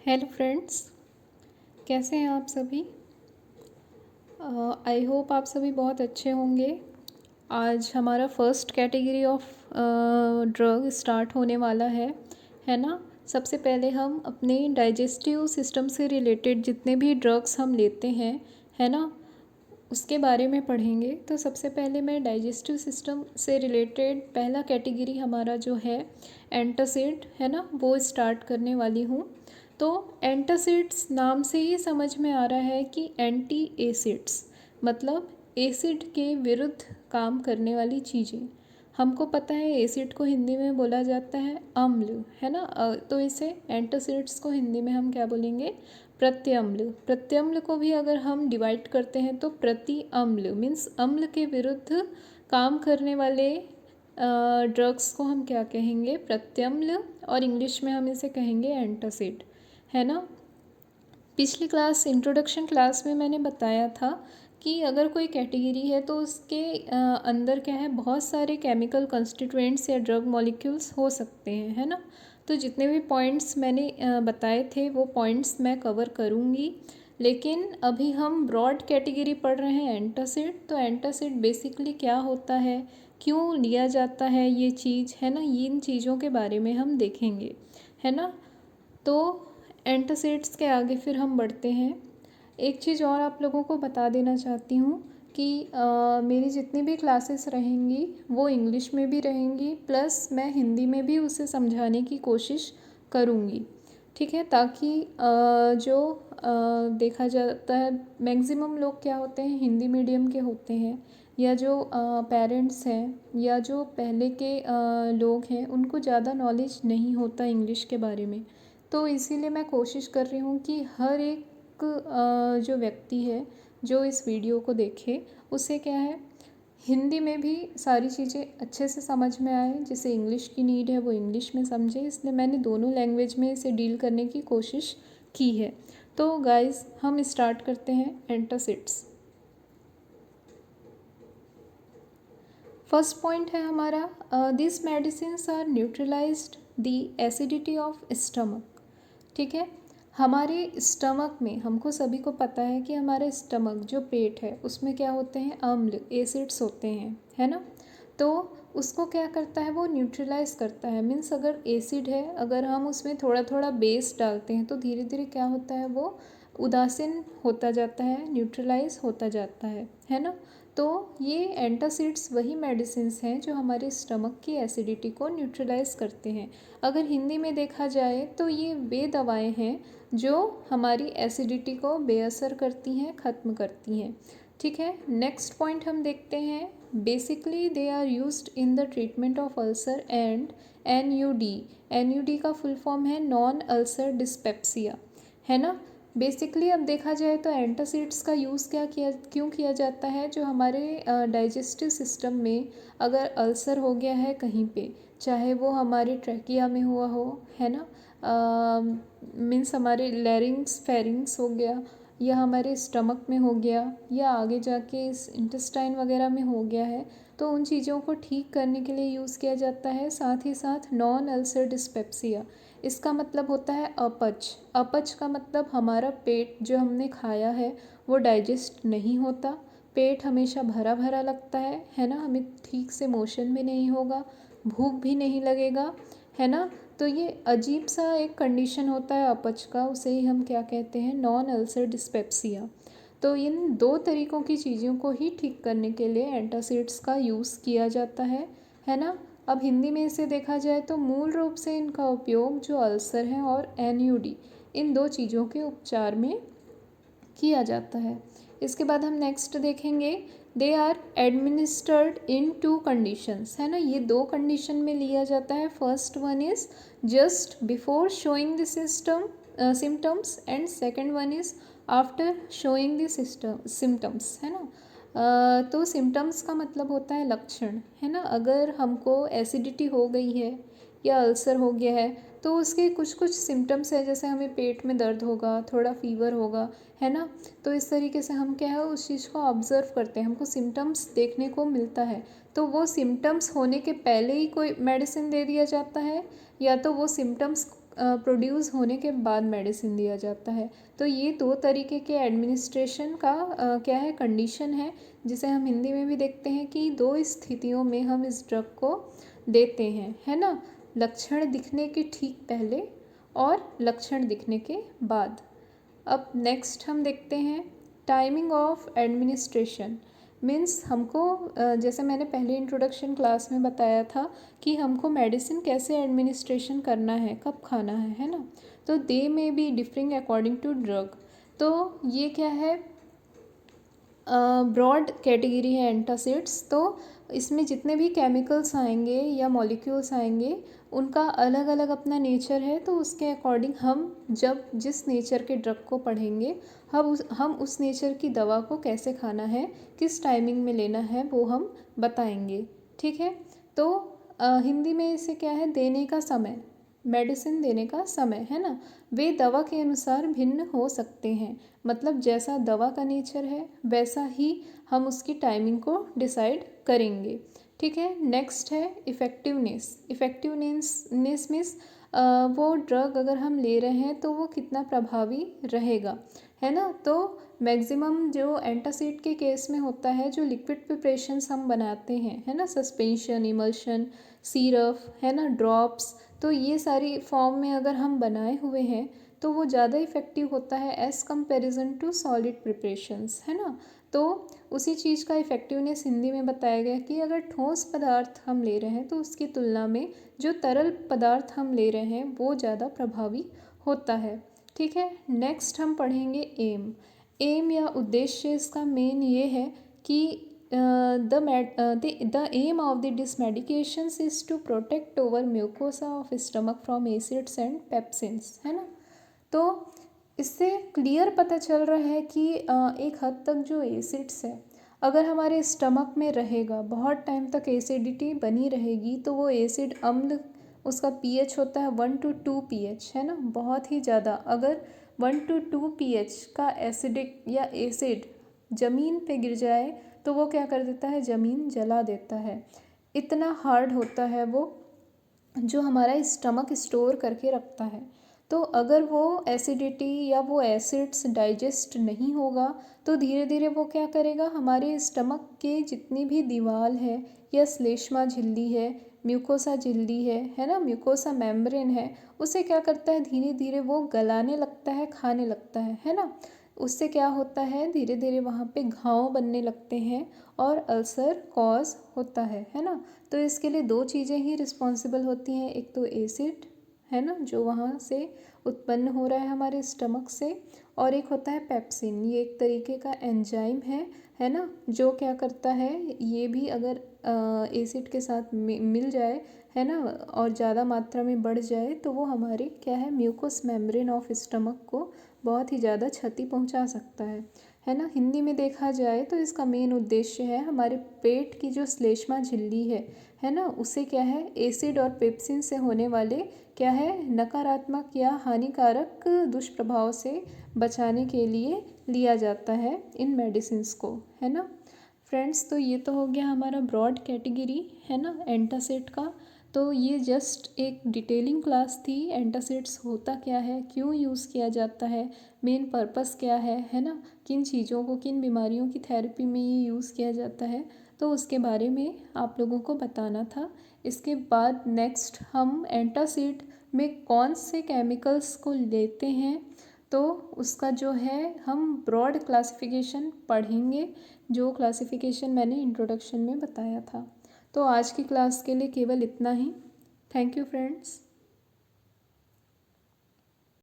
Hello friends, कैसे हैं आप सभी। आई होप आप सभी बहुत अच्छे होंगे। आज हमारा first category of drug start होने वाला है ना। सबसे पहले हम अपने डाइजेस्टिव सिस्टम से रिलेटेड जितने भी ड्रग्स हम लेते हैं, है ना, उसके बारे में पढ़ेंगे। तो सबसे पहले मैं डाइजेस्टिव सिस्टम से रिलेटेड पहला कैटेगरी हमारा जो है एंटासिड, है ना, वो स्टार्ट करने वाली हूँ। तो एंटासिड्स नाम से ही समझ में आ रहा है कि एंटी एसिड्स मतलब एसिड के विरुद्ध काम करने वाली चीज़ें। हमको पता है एसिड को हिंदी में बोला जाता है अम्ल, है ना। तो इसे एंटासिड्स को हिंदी में हम क्या बोलेंगे, प्रत्यम्ल। प्रत्यम्ल को भी अगर हम डिवाइड करते हैं तो प्रति अम्ल मीन्स अम्ल के विरुद्ध काम करने वाले ड्रग्स को हम क्या कहेंगे, प्रत्यम्ल, और इंग्लिश में हम इसे कहेंगे एंटासिड, है ना। पिछली क्लास इंट्रोडक्शन क्लास में मैंने बताया था कि अगर कोई कैटेगरी है तो उसके अंदर क्या है, बहुत सारे केमिकल कंस्टिट्यूएंट्स या ड्रग मॉलिक्यूल्स हो सकते हैं, है ना। तो जितने भी पॉइंट्स मैंने बताए थे वो पॉइंट्स मैं कवर करूँगी। लेकिन अभी हम ब्रॉड कैटेगरी पढ़ रहे हैं एंटासिड। तो एंटासिड बेसिकली क्या होता है, क्यों लिया जाता है ये चीज़, है ना, इन चीज़ों के बारे में हम देखेंगे, है ना। तो एंटासिड्स के आगे फिर हम बढ़ते हैं। एक चीज़ और आप लोगों को बता देना चाहती हूँ कि मेरी जितनी भी क्लासेस रहेंगी वो इंग्लिश में भी रहेंगी, प्लस मैं हिंदी में भी उसे समझाने की कोशिश करूँगी, ठीक है। ताकि जो देखा जाता है मैक्सिमम लोग क्या होते हैं, हिंदी मीडियम के होते हैं, या जो पेरेंट्स हैं या जो पहले के लोग हैं उनको ज़्यादा नॉलेज नहीं होता इंग्लिश के बारे में। तो इसीलिए मैं कोशिश कर रही हूँ कि हर एक जो व्यक्ति है जो इस वीडियो को देखे उसे क्या है, हिंदी में भी सारी चीज़ें अच्छे से समझ में आए। जिसे इंग्लिश की नीड है वो इंग्लिश में समझे, इसलिए मैंने दोनों लैंग्वेज में इसे डील करने की कोशिश की है। तो गाइस हम स्टार्ट करते हैं एंटासिड्स। फर्स्ट पॉइंट है हमारा this medicines are neutralised the acidity of stomach, ठीक है। हमारे स्टमक में, हमको सभी को पता है कि हमारे स्टमक जो पेट है उसमें क्या होते हैं, अम्ल, एसिड्स होते हैं, है ना। तो उसको क्या करता है, वो न्यूट्रलाइज करता है। मीन्स अगर एसिड है, अगर हम उसमें थोड़ा थोड़ा बेस डालते हैं तो धीरे धीरे क्या होता है, वो उदासीन होता जाता है, न्यूट्रलाइज होता जाता है ना। तो ये एंटासिड्स वही मेडिसिन्स हैं जो हमारे स्टमक की एसिडिटी को न्यूट्रलाइज करते हैं। अगर हिंदी में देखा जाए तो ये वे दवाएं हैं जो हमारी एसिडिटी को बेअसर करती हैं, ख़त्म करती हैं, ठीक है। नेक्स्ट पॉइंट हम देखते हैं। Basically they are used in the treatment of ulcer and NUD। NUD का फुल फॉर्म है नॉन अल्सर डिस्पेप्सिया, है ना। बेसिकली अब देखा जाए तो एंटासिड्स का यूज़ क्यों किया जाता है, जो हमारे डाइजेस्टिव सिस्टम में अगर अल्सर हो गया है कहीं पे, चाहे वो हमारे ट्रैकिया में हुआ हो, है ना, मीन्स हमारे लैरिंग्स फेरिंग्स हो गया, या हमारे स्टमक में हो गया, या आगे जाके इस इंटेस्टाइन वगैरह में हो गया है, तो उन चीज़ों को ठीक करने के लिए यूज़ किया जाता है। साथ ही साथ नॉन अल्सर डिस्पेप्सिया, इसका मतलब होता है अपच। अपच का मतलब हमारा पेट जो हमने खाया है वो डाइजेस्ट नहीं होता, पेट हमेशा भरा भरा लगता है ना, हमें ठीक से मोशन भी नहीं होगा, भूख भी नहीं लगेगा, है ना। तो ये अजीब सा एक कंडीशन होता है अपच का, उसे ही हम क्या कहते हैं, नॉन अल्सर डिस्पेप्सिया। तो इन दो तरीक़ों की चीज़ों को ही ठीक करने के लिए एंटासिड्स का यूज़ किया जाता है ना। अब हिंदी में इसे देखा जाए तो मूल रूप से इनका उपयोग जो अल्सर है और NUD, इन दो चीज़ों के उपचार में किया जाता है। इसके बाद हम नेक्स्ट देखेंगे, they are administered in 2 conditions, है ना। ये 2 कंडीशन में लिया जाता है। First one is just before showing the symptoms and second one is after showing the symptoms, है ना। तो सिम्टम्स का मतलब होता है लक्षण, है ना। अगर हमको एसिडिटी हो गई है या अल्सर हो गया है तो उसके कुछ कुछ सिम्टम्स है, जैसे हमें पेट में दर्द होगा, थोड़ा फीवर होगा, है ना। तो इस तरीके से हम क्या है उस चीज़ को ऑब्ज़र्व करते हैं, हमको सिम्टम्स देखने को मिलता है। तो वो सिम्टम्स होने के पहले ही कोई मेडिसिन दे दिया जाता है, या तो वो सिम्टम्स प्रोड्यूस होने के बाद मेडिसिन दिया जाता है। तो ये दो तरीके के एडमिनिस्ट्रेशन का क्या है, कंडीशन है, जिसे हम हिंदी में भी देखते हैं कि दो स्थितियों में हम इस ड्रग को देते हैं, है ना। लक्षण दिखने के ठीक पहले और लक्षण दिखने के बाद। अब नेक्स्ट हम देखते हैं टाइमिंग ऑफ एडमिनिस्ट्रेशन। मीन्स हमको जैसे मैंने पहले इंट्रोडक्शन क्लास में बताया था कि हमको मेडिसिन कैसे एडमिनिस्ट्रेशन करना है, कब खाना है ना। तो they may be differing according to drug. तो ये क्या है, ब्रॉड कैटेगरी है एंटासिड्स। तो इसमें जितने भी केमिकल्स आएंगे या मॉलिक्यूल्स आएंगे उनका अलग अलग अपना नेचर है। तो उसके अकॉर्डिंग हम जब जिस नेचर के ड्रग को पढ़ेंगे हम उस नेचर की दवा को कैसे खाना है, किस टाइमिंग में लेना है, वो हम बताएंगे। ठीक है। तो हिंदी में इसे क्या है, देने का समय, मेडिसिन देने का समय, है ना। वे दवा के अनुसार भिन्न हो सकते हैं। मतलब जैसा दवा का नेचर है वैसा ही हम उसकी टाइमिंग को डिसाइड करेंगे। ठीक है। नेक्स्ट है इफ़ेक्टिवनेस। इफ़ेक्टिवनेस मीन्स वो ड्रग अगर हम ले रहे हैं तो वो कितना प्रभावी रहेगा, है ना। तो मैक्सिमम जो एंटासिड के केस में होता है, जो लिक्विड प्रिपरेशंस हम बनाते हैं, है ना, सस्पेंशन, इमल्शन, सिरप, है ना, ड्रॉप्स, तो ये सारी फॉर्म में अगर हम बनाए हुए हैं तो वो ज़्यादा इफ़ेक्टिव होता है as comparison to solid preparations, है ना। तो उसी चीज़ का इफ़ेक्टिवनेस हिंदी में बताया गया कि अगर ठोस पदार्थ हम ले रहे हैं तो उसकी तुलना में जो तरल पदार्थ हम ले रहे हैं वो ज़्यादा प्रभावी होता है। ठीक है। नेक्स्ट हम पढ़ेंगे एम या उद्देश्य। इसका मेन ये है कि the aim of this medications is to protect over mucosa of stomach from acids and pepsins, है ना। तो इससे क्लियर पता चल रहा है कि एक हद तक जो एसिड्स है अगर हमारे स्टमक में रहेगा, बहुत टाइम तक एसिडिटी बनी रहेगी, तो वो एसिड अम्ल, उसका पीएच होता है 1 to 2 pH, है ना, बहुत ही ज़्यादा। अगर 1 to 2 pH का एसिडिक या एसिड ज़मीन पे गिर जाए तो वो क्या कर देता है, ज़मीन जला देता है। इतना हार्ड होता है वो, जो हमारा स्टमक स्टोर करके रखता है। तो अगर वो एसिडिटी या वो एसिड्स डाइजेस्ट नहीं होगा तो धीरे धीरे वो क्या करेगा, हमारे स्टमक के जितनी भी दीवार है या श्लेष्मा झिल्ली है, म्यूकोसा झिल्ली है ना, म्यूकोसा मेम्ब्रेन है, उसे क्या करता है, धीरे धीरे वो गलाने लगता है, खाने लगता है ना। उससे क्या होता है, धीरे धीरे वहाँ पे घाव बनने लगते हैं और अल्सर कॉज होता है ना। तो इसके लिए दो चीज़ें ही रिस्पॉन्सिबल होती हैं, एक तो एसिड, है ना, जो वहाँ से उत्पन्न हो रहा है हमारे स्टमक से, और एक होता है पेप्सिन। ये एक तरीके का एंजाइम है ना, जो क्या करता है, ये भी अगर एसिड के साथ मिल जाए, है ना, और ज़्यादा मात्रा में बढ़ जाए तो वो हमारे क्या है, म्यूकोस मेम्ब्रेन ऑफ स्टमक को बहुत ही ज़्यादा क्षति पहुंचा सकता है ना। हिंदी में देखा जाए तो इसका मेन उद्देश्य है हमारे पेट की जो श्लेष्मा झिल्ली है ना, उसे क्या है, एसिड और पेप्सिन से होने वाले क्या है, नकारात्मक या हानिकारक दुष्प्रभाव से बचाने के लिए लिया जाता है इन मेडिसिन्स को, है ना। फ्रेंड्स, तो ये तो हो गया हमारा ब्रॉड कैटेगरी, है ना, एंटासिड का। तो ये जस्ट एक डिटेलिंग क्लास थी, एंटासिड्स होता क्या है, क्यों यूज़ किया जाता है, मेन पर्पस क्या है ना, किन चीज़ों को, किन बीमारियों की थेरेपी में ये यूज़ किया जाता है, तो उसके बारे में आप लोगों को बताना था। इसके बाद नेक्स्ट हम एंटासिड में कौन से केमिकल्स को लेते हैं, तो उसका जो है हम ब्रॉड क्लासिफिकेशन पढ़ेंगे, जो क्लासिफिकेशन मैंने इंट्रोडक्शन में बताया था। तो आज की क्लास के लिए केवल इतना ही। Thank you friends.